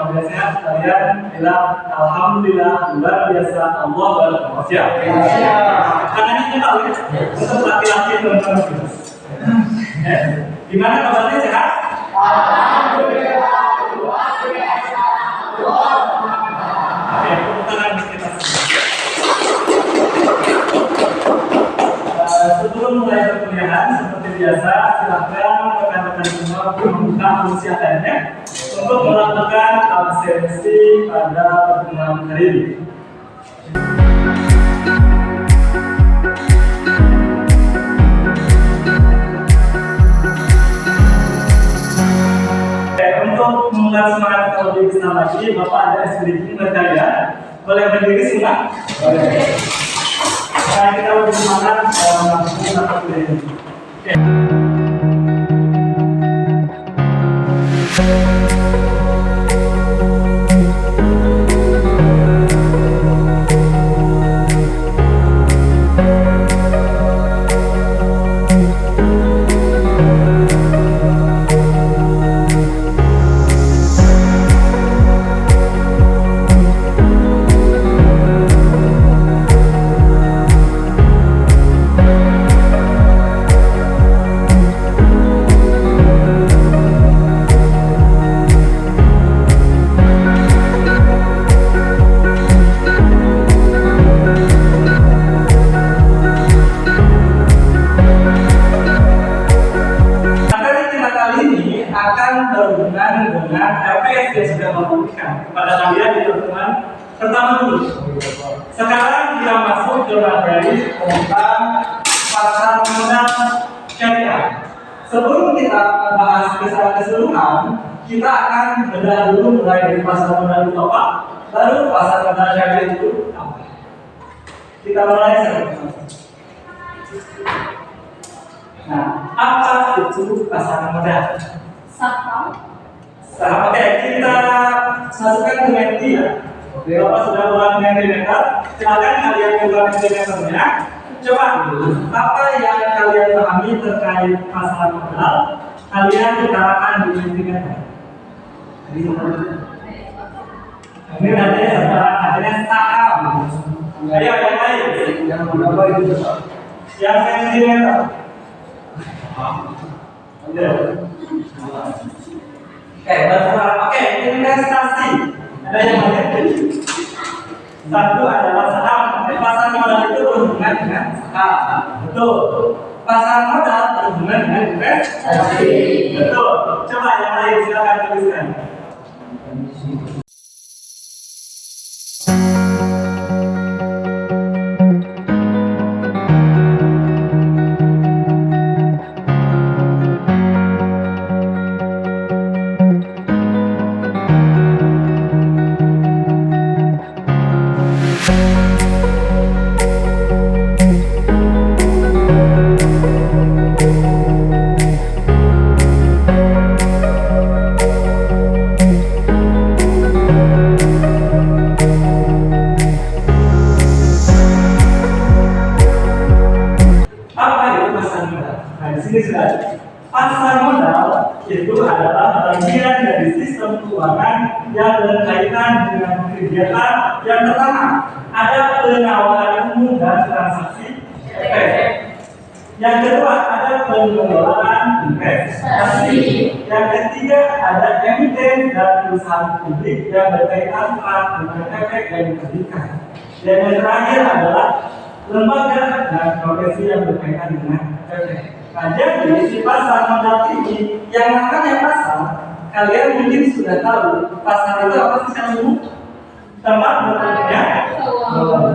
semoga sehat kalian bilang alhamdulillah luar biasa Allah berkah. Siap. Karena ini tahu ya, untuk laki-laki teman-teman. Gimana kabarnya sehat? Alhamdulillah luar biasa Allah. Oke, tangan kita. Sebelum mulai perkuliahan, seperti biasa, silakan rekan-rekan semua membuka kursi atasnya untuk melakukan absensi pada pertemuan hari ini. Untuk membuat semangat kita lebih besar lagi, Bapak ada sedikit berkarya. Boleh berdiri silakan. Nah, kita lebih semangat melakukan satu kuliah ini. Oke. Kepada kalian di pertemuan pertama dulu. Sekarang kita masuk ke materi tentang pasar modal syariah. Sebelum kita membahas secara keseluruhan, kita akan bedah dulu mulai dari pasar modal itu apa, baru pasar modal syariah itu apa. Kita mulai sekarang. Nah, apa itu pasar modal? Saham. Oke, kita masukkan ke Menti ya. Bapak sudah buat Mentimeter, silakan kalian buat Mentimeternya. Coba apa yang kalian pahami terkait pasar modal, kalian utarakan di Mentimeter. Ini nanti setelah adanya saham. Ayo yang lain. Yang berapa itu? Yang Mentimeter. Oke, investasi. Ada yang lain? Satu adalah saham. Pasar modal itu berhubungan dengan saham. Betul. Pasar modal berhubungan dengan investasi. Betul. Coba yang lain silakan tuliskan. Pasar modal itu adalah bagian dari sistem keuangan yang berkaitan dengan kegiatan yang pertama ada penawaran umum dan transaksi efek. Yang kedua ada pengelolaan investasi. Yang ketiga ada emiten dan perusahaan publik yang berkaitan dengan efek yang diterbitkan. Dan yang terakhir adalah lembaga dan profesi yang berkaitan dengan efek. Nah, jadi di pasar modal ini yang namanya pasar, kalian mungkin sudah tahu pasar itu apa sih secara umum? Tempat bertanya,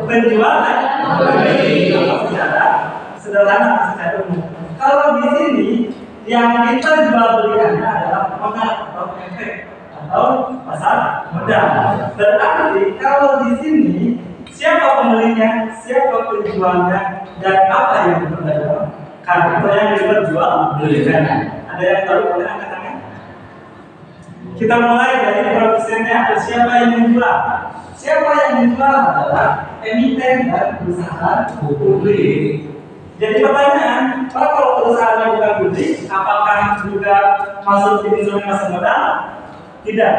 penjualan, membeli, secara sederhana secara umum. Kalau di sini yang kita jual belikannya adalah modal atau efek atau pasar modal. Berarti kalau di sini siapa pembelinya, siapa penjualnya, dan apa yang diperdagangkan? Karena yang diperjual belikan. Ada yang tahu boleh angkat tangan? Kita mulai dari produsennya atau siapa yang menjual. Siapa yang menjual adalah emiten dan perusahaan publik. Jadi pertanyaan, kalau perusahaannya bukan publik, apakah juga masuk di instrumen pasar modal? Tidak,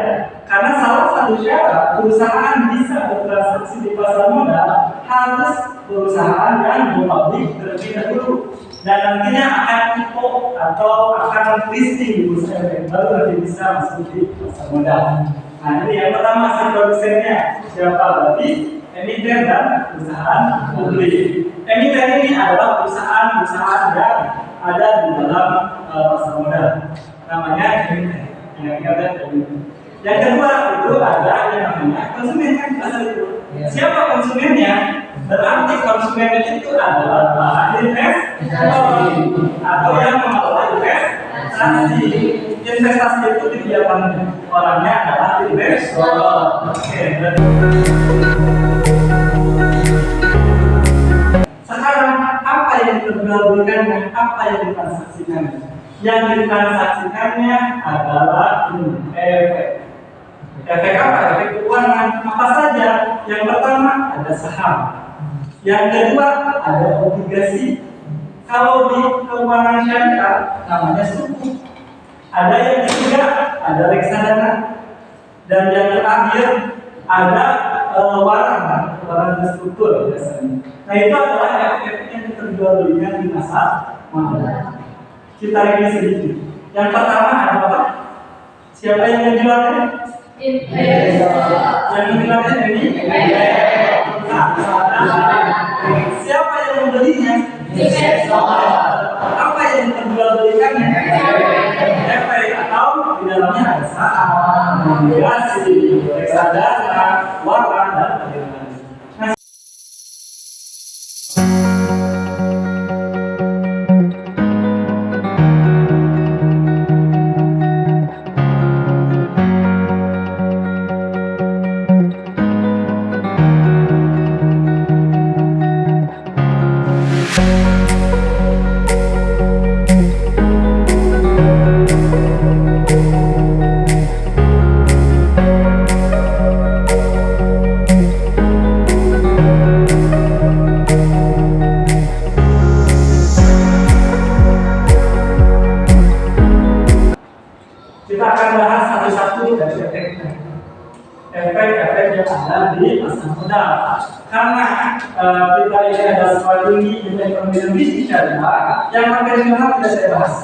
Karena salah satu syarat perusahaan bisa bertransaksi di pasar modal harus perusahaan yang go-public terlebih dahulu dan nantinya akan IPO atau akan listing di bursa efek baru nanti bisa masuk di pasar modal. Nah ini yang pertama si produsennya siapa berarti emiten dan perusahaan publik. Emiten ini adalah perusahaan-perusahaan yang ada di dalam pasar modal. Namanya emiten. Yang kedua itu ada yang namanya konsumen kan pasar itu. Siapa konsumennya? Berarti konsumen itu adalah investor atau yang mengelola investasi. Investasi itu kegiatan orangnya adalah investor. Oke. Sekarang apa yang diperjualbelikan dan apa yang ditransaksikan? Yang ditransaksikannya adalah efek. Efek apa? Efek keuangan. Apa saja? Yang pertama ada saham. Yang kedua ada obligasi. Kalau di keuangan syariah namanya suku. Ada yang ketiga ada reksadana. Dan yang terakhir ada waran terstruktur biasanya. Nah itu adalah efek yang diperjualbelikan di pasar modal. Kita review sedikit. Yang pertama ada apa? Siapa yang menjualnya? Investor. Yang menjualnya ini? Siapa yang membelinya? Investor. Apa yang diperjualbelikannya? Efek atau di dalamnya ada saham, obligasi, reksadana, waran dan lain-lain. Kita akan bahas satu-satu dari efeknya. Efek-efek yang ada di pasar modal. Karena kita ini ada sekolah tinggi juga ekonomi bisnis syariah, yang konvensional tidak saya bahas.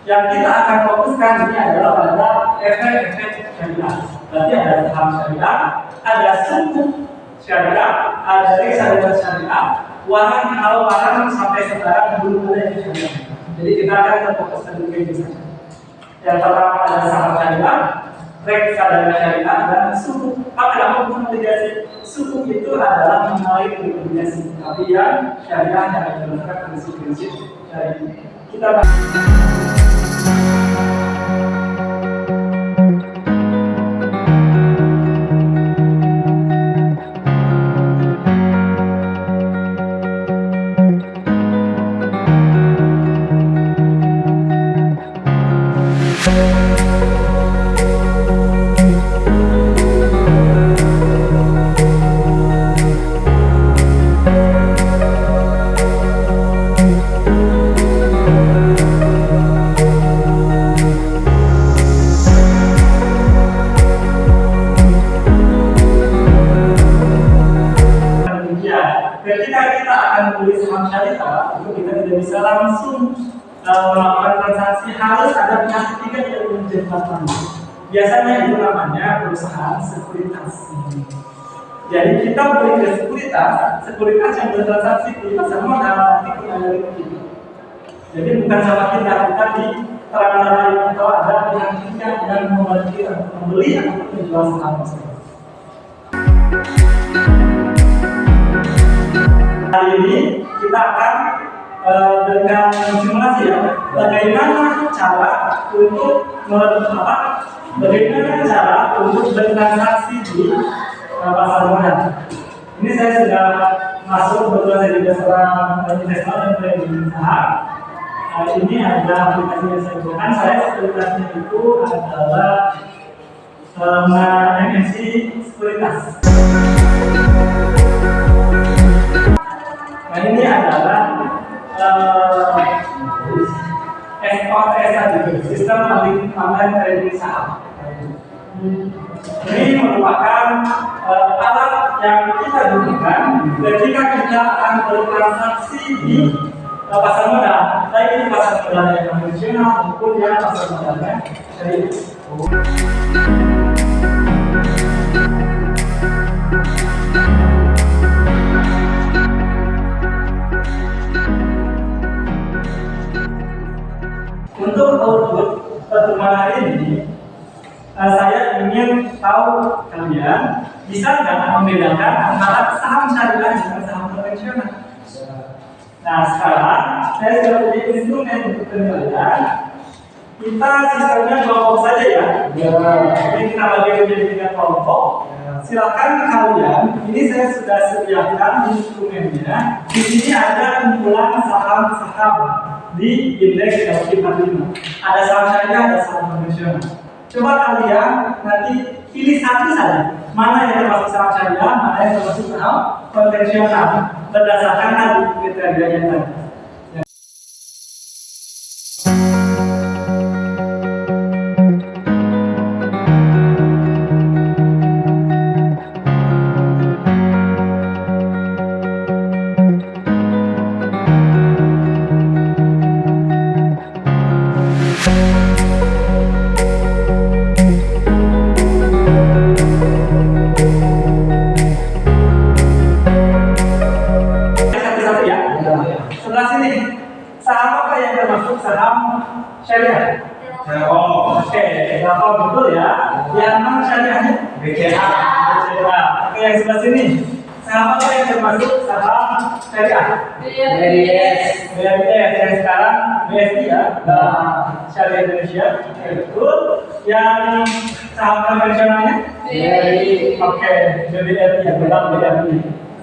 Yang kita akan fokuskan ini adalah pada efek-efek syariah. Berarti ada saham syariah, ada suku syariah, ada reksadana syariah. Waran kalau waran sampai sekarang belum ada yang syariah. Jadi kita akan terfokuskan dulu ini saja. Yang pertama ada saham syariah, reksadana syariah, dan suku. Apa yang hukum obligasi? Suku itu adalah menarik obligasi, tapi yang syariah yang berdasarkan prinsip-prinsip syariah. Kita ketika kita akan membeli saham syariah, itu kita tidak bisa langsung melakukan transaksi, harus ada pihak ketiga yang menjembatani. Biasanya itu namanya perusahaan sekuritas. Jadi kita beli ke sekuritas yang bertransaksi di pasar modal nanti kita dari kita. Jadi bukan sama kita di peran atau ada pihak ketiga yang membeli atau menjual saham tersebut. Hari ini kita akan dengan simulasi ya, bagaimana cara untuk bertransaksi di pasar modal. Ini saya sudah masuk, kebetulan saya juga seorang investor dan trading saham. Ini ada aplikasi yang saya gunakan. Saya sekuritasnya itu adalah MNC Sekuritas. Nah ini adalah SOS tadi, sistem online trading saham. Ini merupakan alat yang kita gunakan ketika kita akan bertransaksi di pasar modal, baik itu pasar modal yang konvensional maupun yang pasar modalnya dari untuk output pertemuan hari ini, saya ingin tahu kalian bisa nggak membedakan antara saham syariah dengan saham konvensional. Nah sekarang saya sudah punya instrumen untuk penilaian. Kita sistemnya kelompok saja ya. Jadi kita bagi menjadi 3 kelompok. Silakan kalian. Ini saya sudah sediakan instrumennya. Di sini ada kumpulan saham-saham di indeks LQ45. Ada saham syariah, ada saham konvensional. Coba kalian nanti pilih satu saja. Mana yang termasuk saham syariah, mana yang termasuk saham konvensional berdasarkan tadi kriteria yang tadi. Sebelah sini, saham apa yang termasuk saham syariah? Oke, Telkom betul ya. Yang mana syariahnya? BCA. Oke, yang sebelah sini, saham apa yang termasuk saham syariah? BRIS. Yang sekarang BSI ya, Syariah Indonesia. Betul. Yang saham konvensionalnya? BRI. Oke, BRI ya, betul BRI.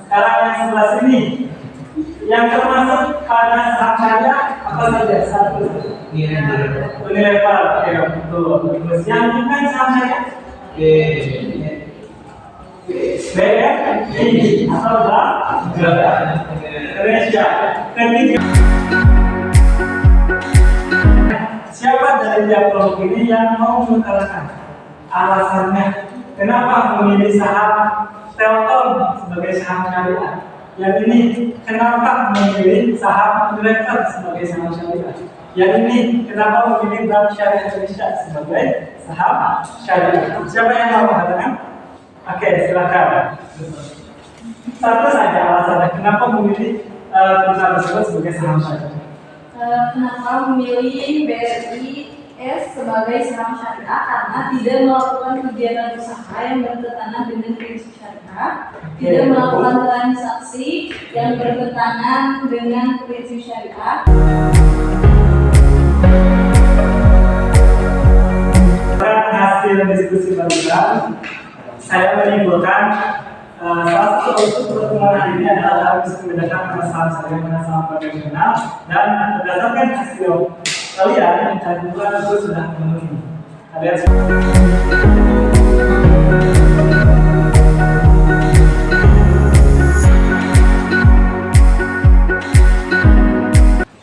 Sekarang yang sebelah sini, yang termasuk pada saham syariah apa saja? Satu, nilai par. Oke, betul. Yang bukan saham syariah? BRI atau Bank Indonesia. Ketiga, siapa dari tiap kelompok ini yang mau mengutarakan alasannya kenapa memilih saham Telkom sebagai saham syariah? Yang ini kenapa memilih saham Unilever sebagai saham syariah? Yang ini kenapa memilih Bank Syariah Indonesia sebagai saham syariah? Siapa yang mau mengatakan? Oke, silakan. Satu saja alasannya kenapa memilih perusahaan tersebut sebagai saham syariah. Kenapa memilih BRIS sebagai saham syariah? Karena tidak melakukan kegiatan usaha yang bertentangan dengan prinsip syariah, tidak melakukan transaksi yang bertentangan dengan prinsip syariah. Hasil diskusi barusan, saya menyimpulkan salah satu unsur pertemuan hari ini adalah harus membedakan antara saham syariah dengan saham konvensional, dan berdasarkan hasil kalian kecanduan itu sudah memenuhi. Kalian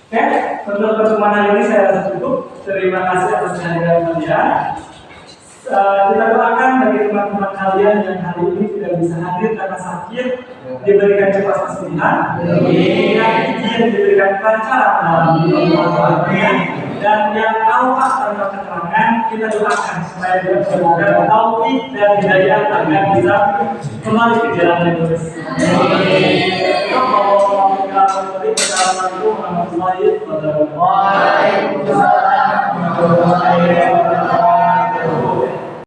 oke, untuk pertemuan hari ini saya rasa cukup. Terima kasih atas kehadiran kalian. Kita doakan bagi teman-teman kalian yang hari ini tidak bisa hadir karena sakit, diberikan cepat kesembuhan, diberikan izin, diberikan kelancaran, dan yang tampak tanpa keterangan kita doakan supaya dia semoga taufik dan hidayah agar bisa kembali ke jalan yang lurus. Assalamualaikum warahmatullahi wabarakatuh.